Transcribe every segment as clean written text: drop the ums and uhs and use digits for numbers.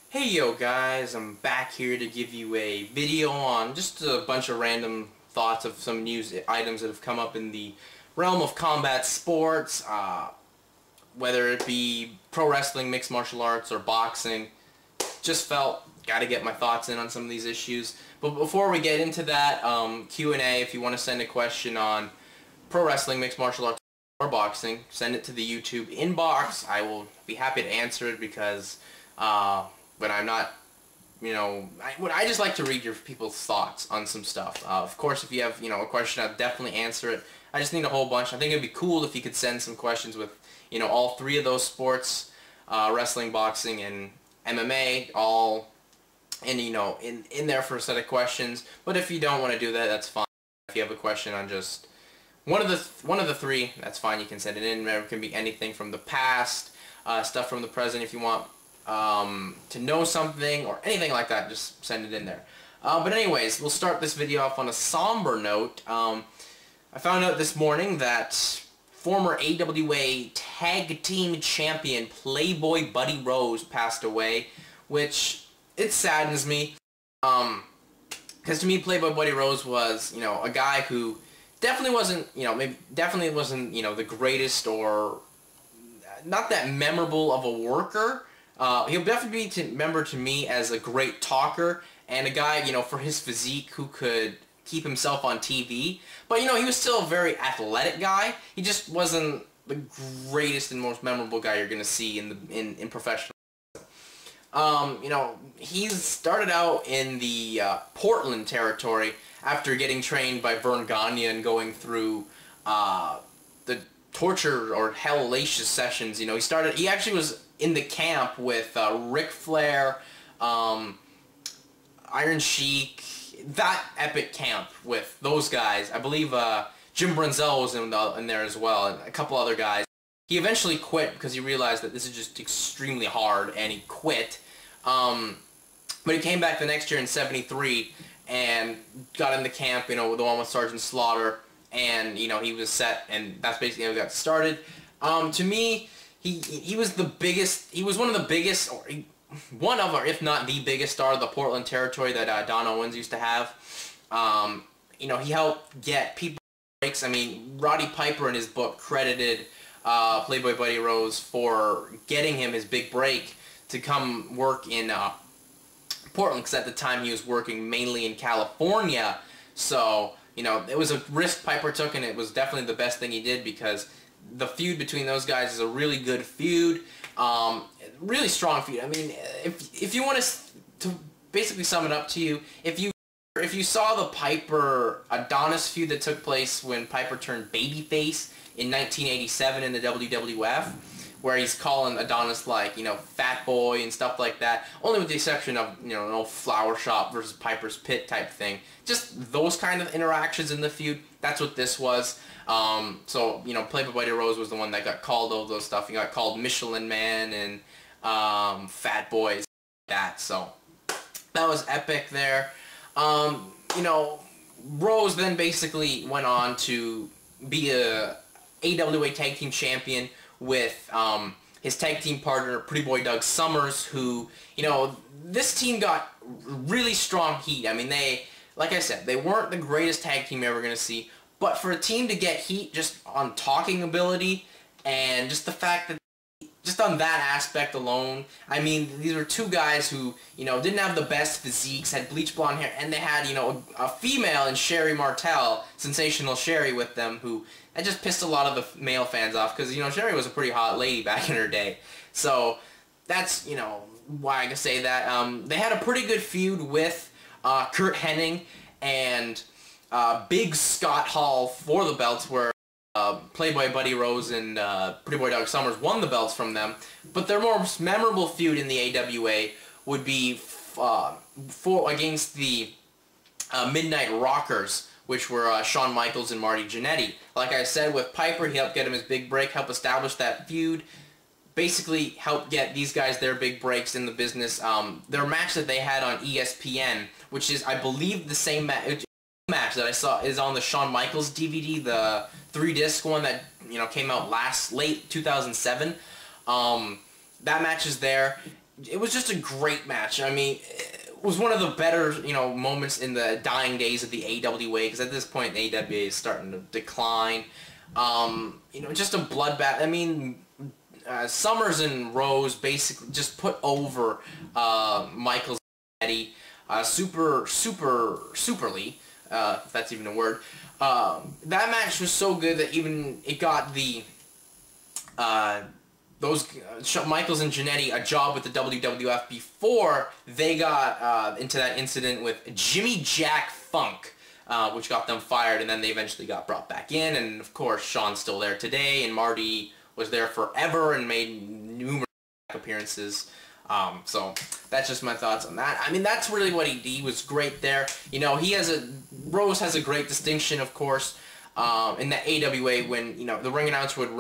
Hey yo guys, I'm back here to give you a video on just a bunch of random thoughts of some news items that have come up in the realm of combat sports, whether it be pro wrestling, mixed martial arts, or boxing. Just felt gotta get my thoughts in on some of these issues. But before we get into that, Q&A, if you want to send a question on pro wrestling, mixed martial arts, or boxing, send it to the YouTube inbox. I will be happy to answer it because but I'm not, I just like to read your people's thoughts on some stuff. Of course, if you have, a question, I'll definitely answer it. I just need a whole bunch. I think it'd be cool if you could send some questions with, all three of those sports, wrestling, boxing, and MMA, all in there for a set of questions. But if you don't want to do that, that's fine. If you have a question on just one of the three, that's fine. You can send it in. It can be anything from the past, stuff from the present. If you want to know something or anything like that, just send it in there. But anyways, we'll start this video off on a somber note. I found out this morning that former AWA Tag Team Champion Playboy Buddy Rose passed away, which it saddens me. Because to me, Playboy Buddy Rose was, a guy who definitely wasn't, definitely wasn't, the greatest or not that memorable of a worker. He'll definitely be remembered to me as a great talker and a guy, for his physique who could keep himself on TV. But, he was still a very athletic guy. He just wasn't the greatest and most memorable guy you're going to see in professional. He started out in the Portland territory after getting trained by Vern Gagne and going through the torture or hellacious sessions. He actually was in the camp with Ric Flair, Iron Sheik, that epic camp with those guys. I believe Jim Brunzell was in there as well, and a couple other guys. He eventually quit because he realized that this is just extremely hard, and he quit. But he came back the next year in '73 and got in the camp, the one with Sergeant Slaughter, and he was set, and that's basically how he got started. To me, he was the biggest. He was one of the biggest, or if not the biggest star of the Portland territory that Don Owens used to have. He helped get people breaks. I mean, Roddy Piper in his book credited Playboy Buddy Rose for getting him his big break to come work in Portland, because at the time he was working mainly in California. So, it was a risk Piper took, and it was definitely the best thing he did, because the feud between those guys is a really good feud, really strong feud. I mean, if you want to basically sum it up to you, if you saw the Piper Adonis feud that took place when Piper turned babyface in 1987 in the WWF, where he's calling Adonis like, fat boy and stuff like that, only with the exception of, an old flower shop versus Piper's Pit type thing. Just those kind of interactions in the feud, that's what this was. So, Playboy Buddy Rose was the one that got called all those stuff. He got called Michelin Man and fat boys, like that. So, that was epic there. Rose then basically went on to be a AWA Tag Team Champion with his tag team partner, Pretty Boy Doug Summers, who, this team got really strong heat. I mean, like I said, they weren't the greatest tag team you're ever going to see, but for a team to get heat just on talking ability and just the fact that, just on that aspect alone, I mean, these were two guys who, didn't have the best physiques, had bleach blonde hair, and they had, a female in Sherry Martel, Sensational Sherry, with them, who that just pissed a lot of the male fans off, because, Sherry was a pretty hot lady back in her day. So, that's, why I can say that. They had a pretty good feud with Curt Hennig and Big Scott Hall for the belts, where Playboy Buddy Rose and Pretty Boy Doug Summers won the belts from them. But their most memorable feud in the AWA would be against the Midnight Rockers, which were Shawn Michaels and Marty Jannetty. Like I said, with Piper, he helped get him his big break, helped establish that feud, basically helped get these guys their big breaks in the business. Their match that they had on ESPN, which is, I believe, the same match that I saw is on the Shawn Michaels DVD, the 3-disc one that came out late 2007. That match is there, it was just a great match. I mean, it was one of the better, moments in the dying days of the AWA, because at this point, the AWA is starting to decline. Just a bloodbath. I mean, Summers and Rose basically just put over Michaels and Eddie superly, if that's even a word. That match was so good that even it got the Michaels and Jannetty a job with the WWF before they got into that incident with Jimmy Jack Funk, which got them fired, and then they eventually got brought back in, and of course Sean's still there today, and Marty was there forever and made numerous appearances. So that's just my thoughts on that. I mean, that's really what he was great there. Rose has a great distinction, of course, in the AWA when, the ring announcer would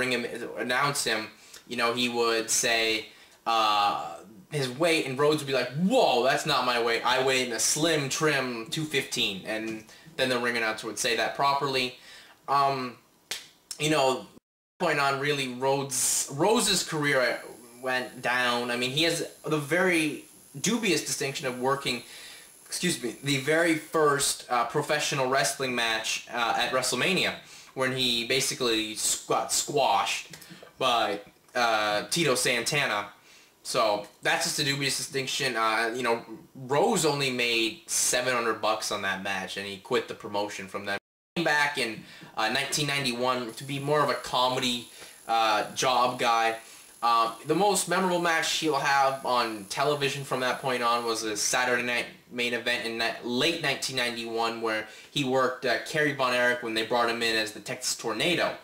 announce him, he would say his weight, and Rhodes would be like, whoa, that's not my weight. I weigh in a slim, trim 215. And then the ring announcer would say that properly. Point on, really, Rose's career went down. I mean, he has the very dubious distinction of working, the very first professional wrestling match at WrestleMania, when he basically got squashed by Tito Santana. So that's just a dubious distinction. Rose only made $700 on that match, and he quit the promotion from that. He came back in 1991 to be more of a comedy job guy. The most memorable match he'll have on television from that point on was a Saturday Night Main Event in late 1991, where he worked Kerry Von Erich when they brought him in as the Texas Tornado.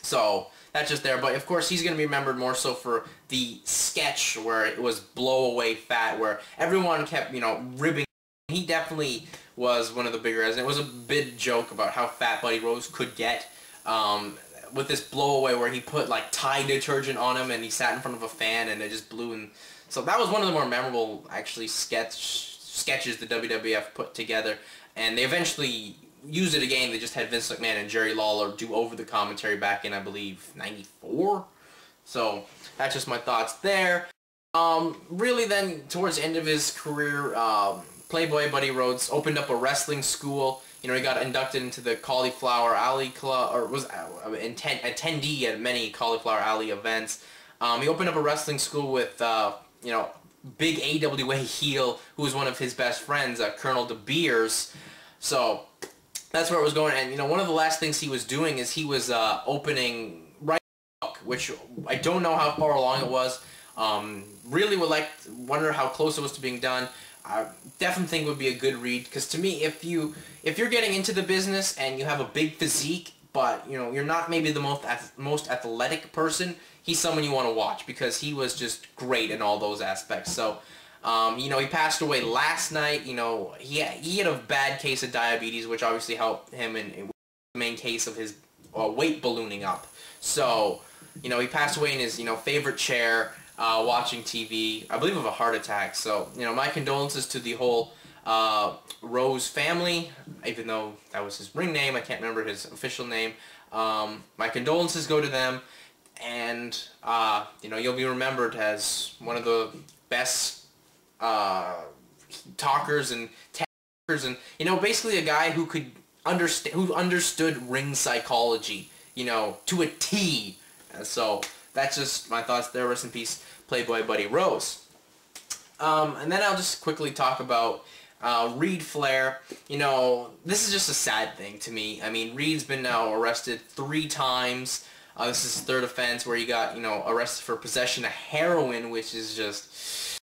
So that's just there. But of course, he's going to be remembered more so for the sketch where it was Blow Away Fat, where everyone kept, ribbing. He definitely was one of the bigger, and it was a big joke about how fat Buddy Rose could get. With this blow away where he put like Tide detergent on him and he sat in front of a fan and it just blew, and so that was one of the more memorable actually sketches the WWF put together, and they eventually used it again. They just had Vince McMahon and Jerry Lawler do over the commentary back in, I believe, 94. So that's just my thoughts there. Really then towards the end of his career, Playboy Buddy Rhodes opened up a wrestling school. He got inducted into the Cauliflower Alley Club, or was attendee at many Cauliflower Alley events. He opened up a wrestling school with, big AWA heel, who was one of his best friends, Colonel De Beers. So that's where it was going. And, one of the last things he was doing is he was opening Right Hook, which I don't know how far along it was. Really wonder how close it was to being done. I definitely think it would be a good read, because to me, if you're getting into the business and you have a big physique, but you're not maybe the most athletic person, he's someone you want to watch, because he was just great in all those aspects. So, he passed away last night. He had a bad case of diabetes, which obviously helped him in the main case of his weight ballooning up. So, he passed away in his favorite chair. Watching TV, I believe of a heart attack. So, my condolences to the whole Rose family, even though that was his ring name. I can't remember his official name. My condolences go to them, and, you'll be remembered as one of the best talkers and talkers, and, basically a guy who could understood ring psychology, to a T. So that's just my thoughts there. Rest in peace, Playboy Buddy Rose. And then I'll just quickly talk about Reid Flair. This is just a sad thing to me. I mean, Reid's been now arrested 3 times. This is his 3rd offense, where he got, arrested for possession of heroin, which is just...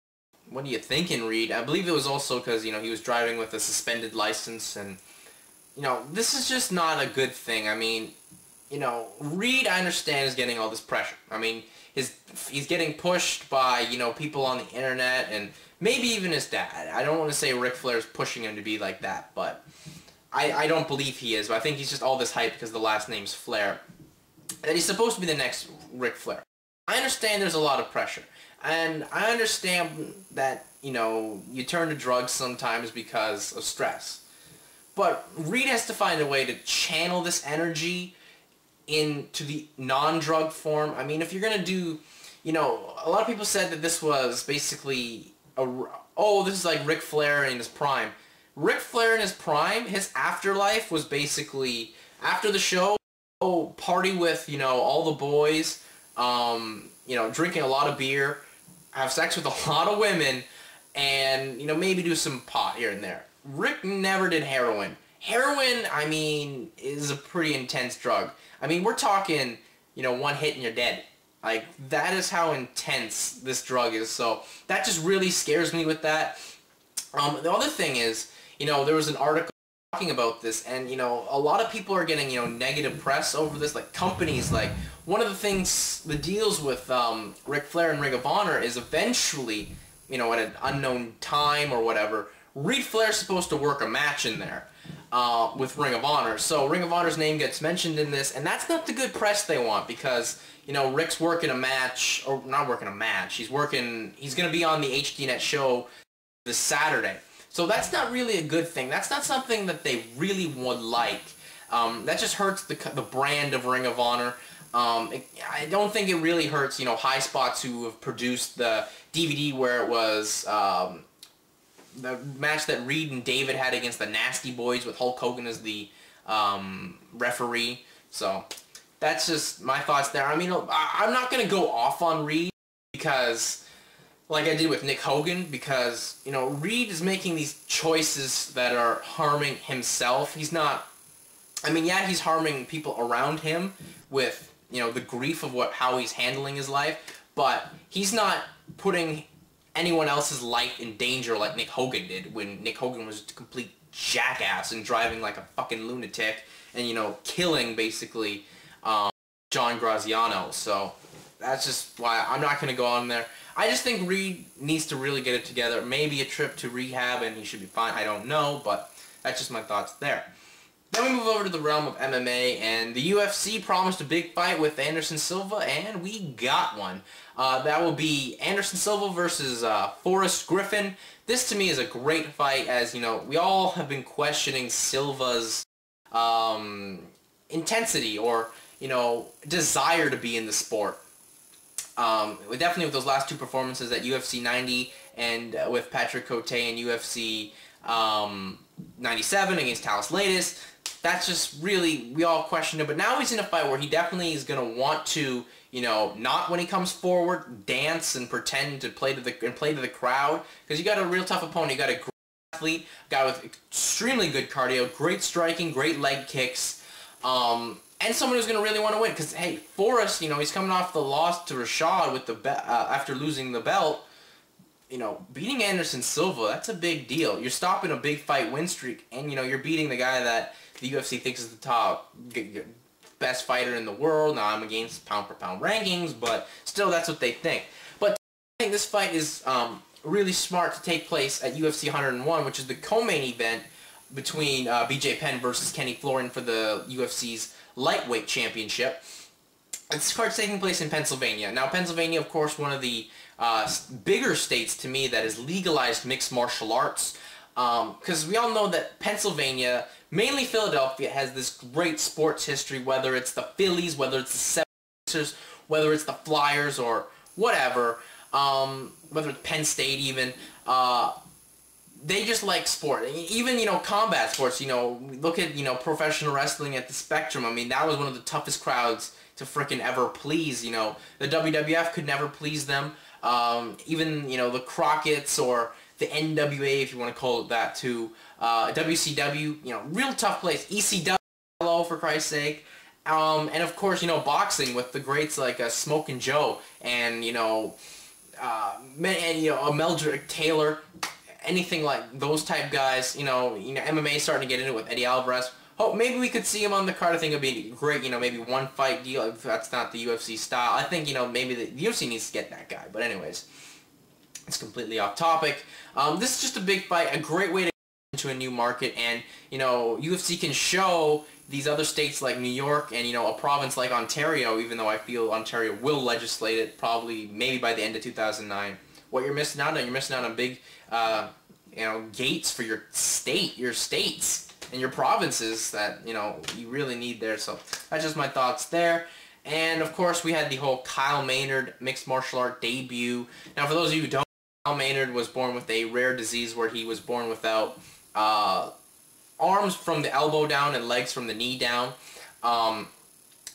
What are you thinking, Reid? I believe it was also because, he was driving with a suspended license, and, this is just not a good thing. I mean, Reid, I understand, is getting all this pressure. I mean, he's getting pushed by, people on the internet, and maybe even his dad. I don't want to say Ric Flair's pushing him to be like that, but I don't believe he is. But I think he's just all this hype because the last name's Flair. That he's supposed to be the next Ric Flair. I understand there's a lot of pressure. And I understand that, you turn to drugs sometimes because of stress. But Reid has to find a way to channel this energy into the non-drug form. I mean, if you're going to do, you know, a lot of people said that this was basically this is like Ric Flair in his prime. Ric Flair in his prime, his afterlife was basically after the show, party with, you know, all the boys, you know, drinking a lot of beer, have sex with a lot of women, and, you know, maybe do some pot here and there. Rick never did heroin. Heroin, I mean, is a pretty intense drug. I mean, we're talking, you know, one hit and you're dead. Like, that is how intense this drug is, so that just really scares me with that. The other thing is, you know, there was an article talking about this, and, you know, a lot of people are getting, you know, negative press over this, like, companies, like, one of the things, the deals with Ric Flair and Ring of Honor is eventually, you know, at an unknown time or whatever, Reid Flair's supposed to work a match in there with Ring of Honor. So Ring of Honor's name gets mentioned in this, and that's not the good press they want, because, you know, Rick's working a match, or not working a match, he's going to be on the HDNet show this Saturday. So that's not really a good thing. That's not something that they really would like. That just hurts the brand of Ring of Honor. I don't think it really hurts, you know, High Spots, who have produced the DVD where it was the match that Reid and David had against the Nasty Boys with Hulk Hogan as the referee. So that's just my thoughts there. I mean, I'm not going to go off on Reid because, like I did with Nick Hogan, because, you know, Reid is making these choices that are harming himself. He's not, I mean, yeah, he's harming people around him with, you know, the grief of how he's handling his life, but he's not putting anyone else's life in danger like Nick Hogan did when Nick Hogan was a complete jackass and driving like a fucking lunatic and, you know, killing, basically, John Graziano. So that's just why I'm not going to go on there. I just think Reid needs to really get it together. Maybe a trip to rehab and he should be fine. I don't know, but that's just my thoughts there. Then we move over to the realm of MMA, and the UFC promised a big fight with Anderson Silva, and we got one. That will be Anderson Silva versus Forrest Griffin. This to me is a great fight, as, you know, we all have been questioning Silva's intensity or, you know, desire to be in the sport. Definitely with those last two performances at UFC 90 and with Patrick Cote and UFC 97 against Talis Latis. That's just really, we all questioned it, but now he's in a fight where he definitely is going to want to, you know, not when he comes forward, dance and pretend to play to the crowd, because you got a real tough opponent. You got a great athlete, a guy with extremely good cardio, great striking, great leg kicks, and someone who's going to really want to win, because, hey, Forrest, you know, he's coming off the loss to Rashad with after losing the belt. You know, beating Anderson Silva, that's a big deal. You're stopping a big fight win streak, and, you know, you're beating the guy that the UFC thinks is the top best fighter in the world. Now, I'm against pound-for-pound rankings, but still, that's what they think. But I think this fight is really smart to take place at UFC 101, which is the co-main event between BJ Penn versus Kenny Florian for the UFC's lightweight championship. This card's taking place in Pennsylvania. Now, Pennsylvania, of course, one of the bigger states to me that has legalized mixed martial arts, because we all know that Pennsylvania, mainly Philadelphia, has this great sports history, whether it's the Phillies, whether it's the 76ers, whether it's the Flyers, or whatever, whether it's Penn State even. They just like sport. Even, you know, combat sports, you know, look at, you know, professional wrestling at the Spectrum. I mean, that was one of the toughest crowds to frickin' ever please, you know. The WWF could never please them. Even, you know, the Crockett's or the NWA, if you want to call it that, too. WCW, you know, real tough place. ECW, for Christ's sake. And, of course, you know, boxing with the greats like Smokin' Joe and, you know, Meldrick Taylor. Anything like those type guys, you know, MMA starting to get into it with Eddie Alvarez. Oh, maybe we could see him on the card. I think it would be great, you know, maybe one fight deal if that's not the UFC style. I think, you know, maybe the UFC needs to get that guy. But anyways, it's completely off topic. This is just a big fight, a great way to get into a new market, and, you know, UFC can show these other states like New York and, you know, a province like Ontario, even though I feel Ontario will legislate it probably maybe by the end of 2009. What you're missing out on, you're missing out on big, you know, gates for your states, and your provinces that, you know, you really need there. So that's just my thoughts there. And of course, we had the whole Kyle Maynard mixed martial art debut. Now, for those of you who don't know, Kyle Maynard was born with a rare disease where he was born without arms from the elbow down and legs from the knee down.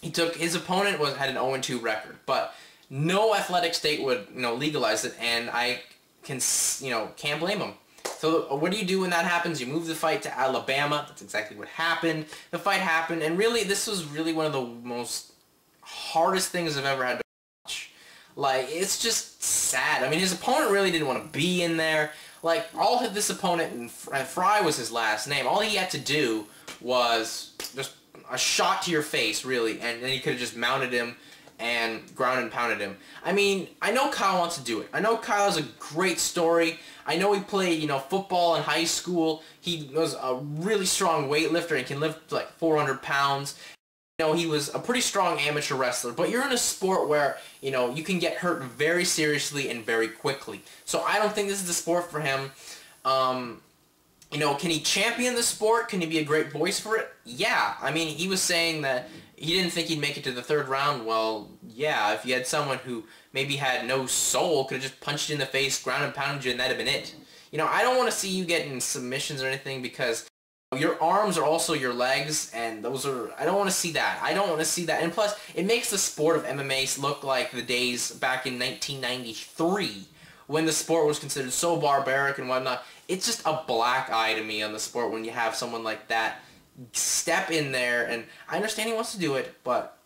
His opponent had an 0-2 record, but no athletic state would legalize it, and I can't blame him. So what do you do when that happens? You move the fight to Alabama. That's exactly what happened. The fight happened, and really, this was really one of the most hardest things I've ever had to watch. Like, it's just sad. I mean, his opponent really didn't want to be in there. Like, this opponent, and Fry was his last name, all he had to do was just a shot to your face, really, and then he could have just mounted him and ground and pounded him. I mean, I know Kyle wants to do it. I know Kyle has a great story. I know he played, football in high school. He was a really strong weightlifter and can lift like 400 pounds. He was a pretty strong amateur wrestler, but you're in a sport where, you can get hurt very seriously and very quickly. So I don't think this is the sport for him. Can he champion the sport? Can he be a great voice for it? Yeah. I mean, he was saying that he didn't think he'd make it to the third round. Well, yeah, if you had someone who maybe had no soul, could have just punched you in the face, ground and pounded you, and that'd have been it. I don't want to see you getting submissions or anything because your arms are also your legs, and I don't want to see that. I don't want to see that. And plus, it makes the sport of MMA look like the days back in 1993 when the sport was considered so barbaric and whatnot. It's just a black eye to me on the sport when you have someone like that step in there, and I understand he wants to do it, but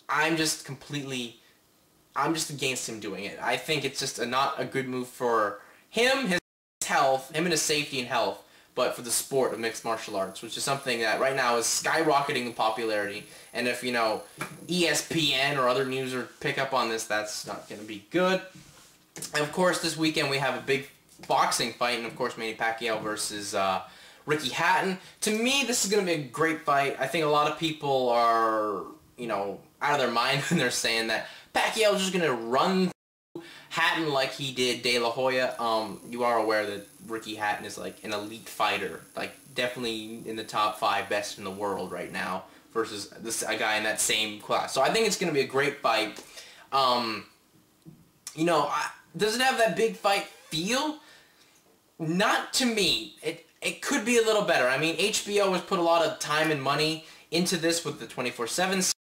I'm just against him doing it. I think it's just not a good move for him, his health, him and his safety and health, but for the sport of mixed martial arts, which is something that right now is skyrocketing in popularity. And if, ESPN or other news pick up on this, that's not going to be good. And of course, this weekend we have a big boxing fight, and of course, Manny Pacquiao versus Ricky Hatton. To me, this is going to be a great fight. I think a lot of people are, out of their mind when they're saying that Pacquiao is just going to run through Hatton like he did De La Hoya. You are aware that Ricky Hatton is like an elite fighter, like definitely in the top 5 best in the world right now versus a guy in that same class. So I think it's going to be a great fight. Does it have that big fight feel? Not to me. It could be a little better. I mean, HBO has put a lot of time and money into this with the 24/7 series.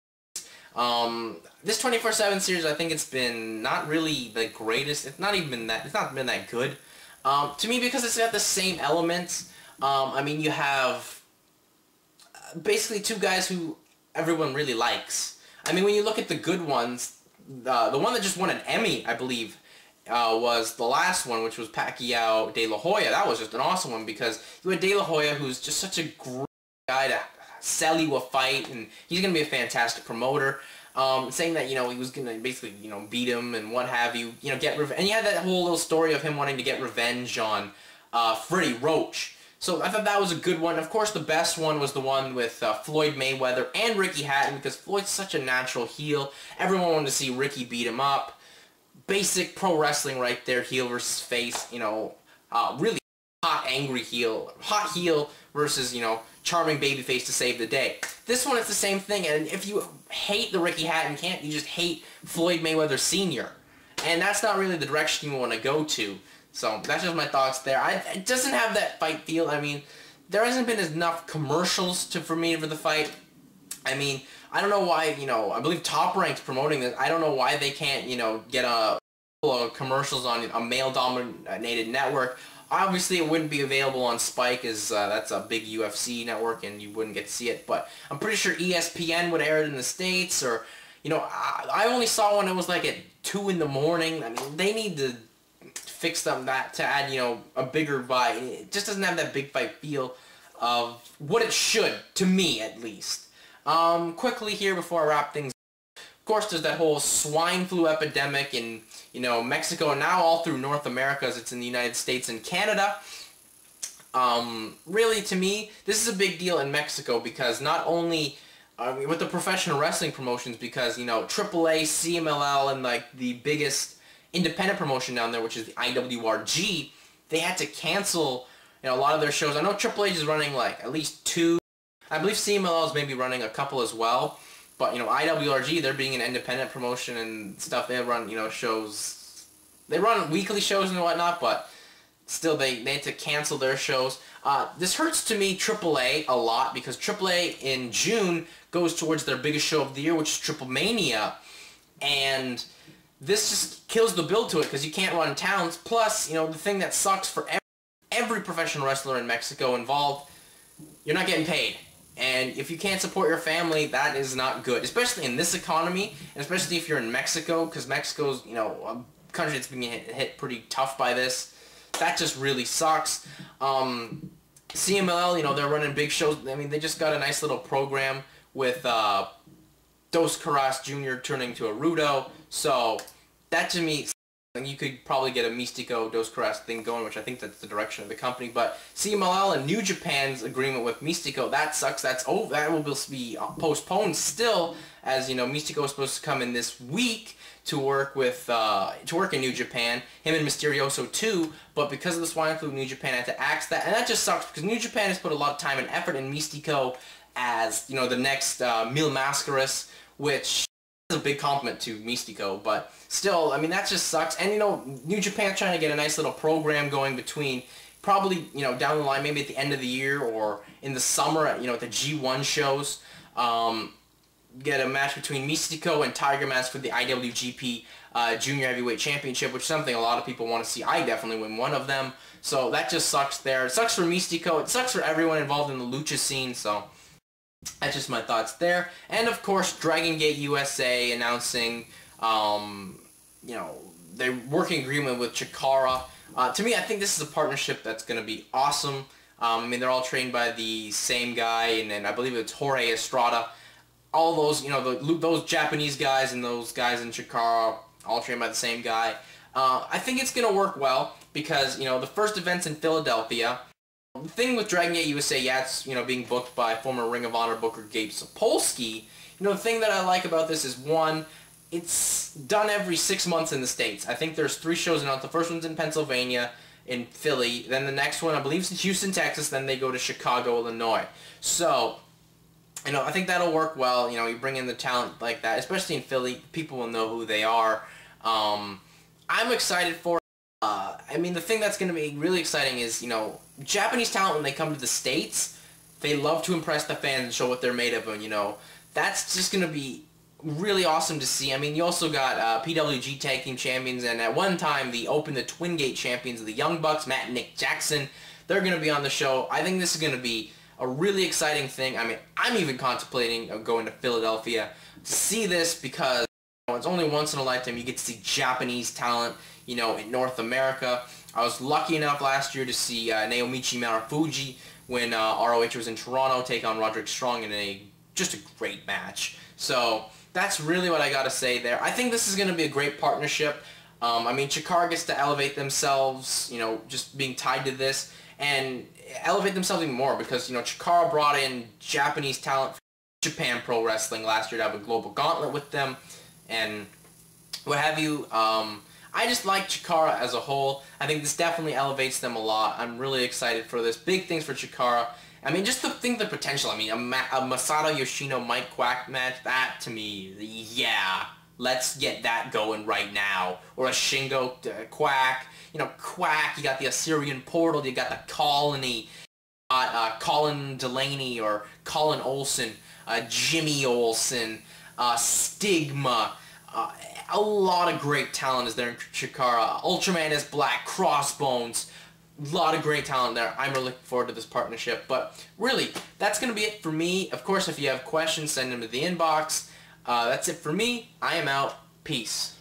This 24/7 series, I think it's been not really the greatest. It's not been that good. To me, because it's got the same elements. I mean, you have basically 2 guys who everyone really likes. I mean, when you look at the good ones, the one that just won an Emmy, I believe, was the last one, which was Pacquiao De La Hoya. That was just an awesome one because you had De La Hoya, who's just such a great guy to sell you a fight, and he's going to be a fantastic promoter. Saying that, he was going to basically, beat him and what have you, get revenge. And you had that whole little story of him wanting to get revenge on Freddie Roach. So I thought that was a good one. Of course, the best one was the one with Floyd Mayweather and Ricky Hatton because Floyd's such a natural heel. Everyone wanted to see Ricky beat him up. Basic pro wrestling right there, heel versus face, really hot, angry heel. Hot heel versus, charming babyface to save the day. This one is the same thing, and if you hate the Ricky Hatton camp, you just hate Floyd Mayweather Sr. And that's not really the direction you want to go to. So that's just my thoughts there. It doesn't have that fight feel. I mean, there hasn't been enough commercials for me for the fight. I mean, I don't know why, I believe Top Rank's promoting this. I don't know why they can't, get commercials on a male-dominated network. Obviously, it wouldn't be available on Spike, as that's a big UFC network, and you wouldn't get to see it. But I'm pretty sure ESPN would air it in the States, or, I only saw one that was like at 2 in the morning. I mean, they need to fix them to add, a bigger fight. It just doesn't have that big fight feel of what it should, to me at least. Quickly here before I wrap things up, of course, there's that whole swine flu epidemic in, Mexico, and now all through North America, as it's in the United States and Canada. Really, to me, this is a big deal in Mexico because not only with the professional wrestling promotions, because, AAA, CMLL, and, like, the biggest independent promotion down there, which is the IWRG, they had to cancel, a lot of their shows. I know Triple H is running, like, at least 2. I believe CMLL is maybe running a couple as well. But, IWRG, they're being an independent promotion and stuff. They run, shows. They run weekly shows and whatnot, but still they had to cancel their shows. This hurts to me AAA a lot because AAA in June goes towards their biggest show of the year, which is Triple Mania. And this just kills the build to it because you can't run towns. Plus, the thing that sucks for every professional wrestler in Mexico involved, you're not getting paid. And if you can't support your family, that is not good, especially in this economy, and especially if you're in Mexico, because Mexico's, a country that's being hit pretty tough by this. That just really sucks. CMLL, they're running big shows. I mean, they just got a nice little program with Dos Caras Jr. turning to a Rudo. So that to me, you could probably get a Místico Dos Caras thing going, which I think that's the direction of the company. But CMLL and New Japan's agreement with Místico, that sucks. That will be postponed still, as Místico is supposed to come in this week to work in New Japan. Him and Mysterioso too, but because of the Swine Flu, New Japan had to axe that, and that just sucks because New Japan has put a lot of time and effort in Místico as the next Mil Mascaras, which is a big compliment to Místico, but still, I mean, that just sucks. And New Japan's trying to get a nice little program going between probably down the line, maybe at the end of the year or in the summer at the G1 shows. Get a match between Místico and Tiger Mask for the IWGP Junior Heavyweight Championship, which is something a lot of people want to see. I definitely win one of them. So that just sucks there. It sucks for Místico. It sucks for everyone involved in the lucha scene. So that's just my thoughts there. And of course, Dragon Gate USA announcing, their working agreement with CHIKARA. To me, I think this is a partnership that's going to be awesome. I mean, they're all trained by the same guy, and then I believe it's Jorge Estrada. All those, those Japanese guys and those guys in CHIKARA, all trained by the same guy. I think it's going to work well because, the first event's in Philadelphia. The thing with Dragon Gate USA, yeah, it's, being booked by former Ring of Honor booker Gabe Sapolsky. The thing that I like about this is, one, it's done every 6 months in the States. I think there's 3 shows announced. The first one's in Pennsylvania, in Philly. Then the next one, I believe, is in Houston, Texas. Then they go to Chicago, Illinois. So I think that'll work well. You bring in the talent like that, especially in Philly. People will know who they are. I'm excited for it. I mean, the thing that's going to be really exciting is, Japanese talent, when they come to the States, they love to impress the fans and show what they're made of. And, that's just going to be really awesome to see. I mean, you also got PWG Tag Team Champions, and at one time, the Twin Gate Champions of the Young Bucks, Matt and Nick Jackson. They're going to be on the show. I think this is going to be a really exciting thing. I mean, I'm even contemplating going to Philadelphia to see this because it's only once in a lifetime you get to see Japanese talent, in North America. I was lucky enough last year to see Naomichi Marufuji when ROH was in Toronto take on Roderick Strong in just a great match. So that's really what I got to say there. I think this is going to be a great partnership. I mean, CHIKARA gets to elevate themselves, just being tied to this, and elevate themselves even more because, CHIKARA brought in Japanese talent from Japan Pro Wrestling last year to have a global gauntlet with them and what have you. I just like CHIKARA as a whole. I think this definitely elevates them a lot. I'm really excited for this. Big things for CHIKARA. I mean, just to think the potential. I mean, a Masato Yoshino Mike Quack match, that to me, yeah, let's get that going right now. Or a Shingo Quack. Quack, you got the Assyrian Portal, you got the Colony, Colin Delaney or Colin Olsen, Jimmy Olsen, Stigma. A lot of great talent is there in CHIKARA. Ultraman is Black, Crossbones. A lot of great talent there. I'm really looking forward to this partnership. But really, that's going to be it for me. Of course, if you have questions, send them to the inbox. That's it for me. I am out. Peace.